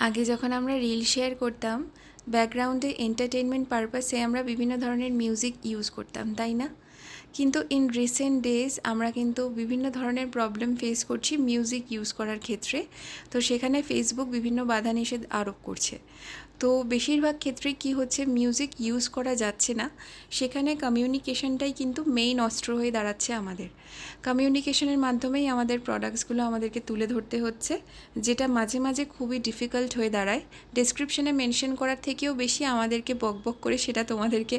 আগে যখন আমরা রিল শেয়ার করতাম, ব্যাকগ্রাউন্ডে এন্টারটেনমেন্ট পারপাসে আমরা বিভিন্ন ধরনের মিউজিক ইউজ করতাম, তাই না? কিন্তু ইন রিসেন্ট ডেজ আমরা কিন্তু বিভিন্ন ধরনের প্রবলেম ফেস করছি মিউজিক ইউজ করার ক্ষেত্রে। তো সেখানে ফেসবুক বিভিন্ন বাধা নিষেধ আরোপ করছে। তো বেশিরভাগ ক্ষেত্রে কি হচ্ছে, মিউজিক ইউজ করা যাচ্ছে না, সেখানে কমিউনিকেশনটাই কিন্তু মেইন অস্ত্র হয়ে দাঁড়াচ্ছে আমাদের। কমিউনিকেশনের মাধ্যমেই আমাদের প্রোডাক্টসগুলো আমাদেরকে তুলে ধরতে হচ্ছে, যেটা মাঝে মাঝে খুবই ডিফিকাল্ট হয়ে দাঁড়ায়। ডেসক্রিপশনে মেনশন করার থেকেও বেশি আমাদেরকে বকবক করে সেটা তোমাদেরকে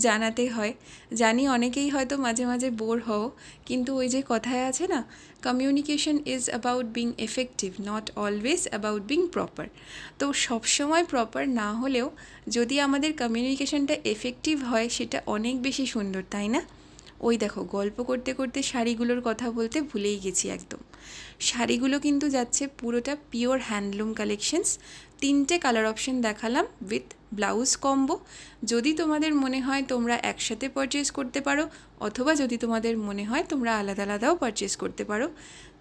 জানাতে হয়। জানি অনেকেই হয়তো মাঝে মাঝে বোর হও, কিন্তু ওই যে কথায় আছে না, communication is about being effective, not always about being proper. তো সবসময় প্রপার না হলেও যদি আমাদের কমিউনিকেশনটা এফেক্টিভ হয়, সেটা অনেক বেশি সুন্দর, তাই না? ওই দেখো, গল্প করতে করতে শাড়িগুলোর কথা বলতে ভুলেই গেছি একদম। শাড়িগুলো কিন্তু যাচ্ছে পুরোটা পিওর হ্যান্ডলুম কালেকশনস। 3টে কালার অপশন দেখালাম উইথ ব্লাউজ কম্বো। যদি তোমাদের মনে হয় তোমরা একসাথে পারচেস করতে পারো, অথবা যদি তোমাদের মনে হয় তোমরা আলাদা আলাদাও পারচেস করতে পারো।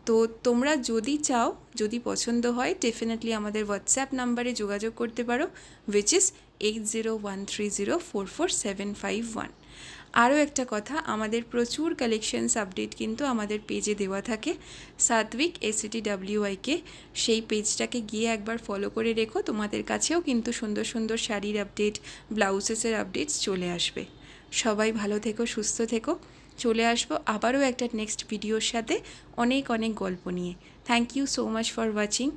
তো তোমরা যদি চাও, যদি পছন্দ হয়, ডেফিনেটলি আমাদের হোয়াটসঅ্যাপ নাম্বারে যোগাযোগ করতে পারো, উইচ ইজ 8013044751। আরও একটা কথা, আমাদের প্রচুর কালেকশনস আপডেট কিন্তু আমাদের পেজে দেওয়া থাকে, সাত্বিক ACTWIK। সেই পেজটাকে গিয়ে একবার ফলো করে রেখো, তোমাদের কাছেও কিন্তু সুন্দর সুন্দর শাড়ির আপডেট, ব্লাউজেসের আপডেটস চলে আসবে। সবাই ভালো থেকো, সুস্থ থেকো। চলে আসবো আবারও একটা নেক্সট ভিডিওর সাথে অনেক অনেক গল্প নিয়ে। Thank you so much for watching.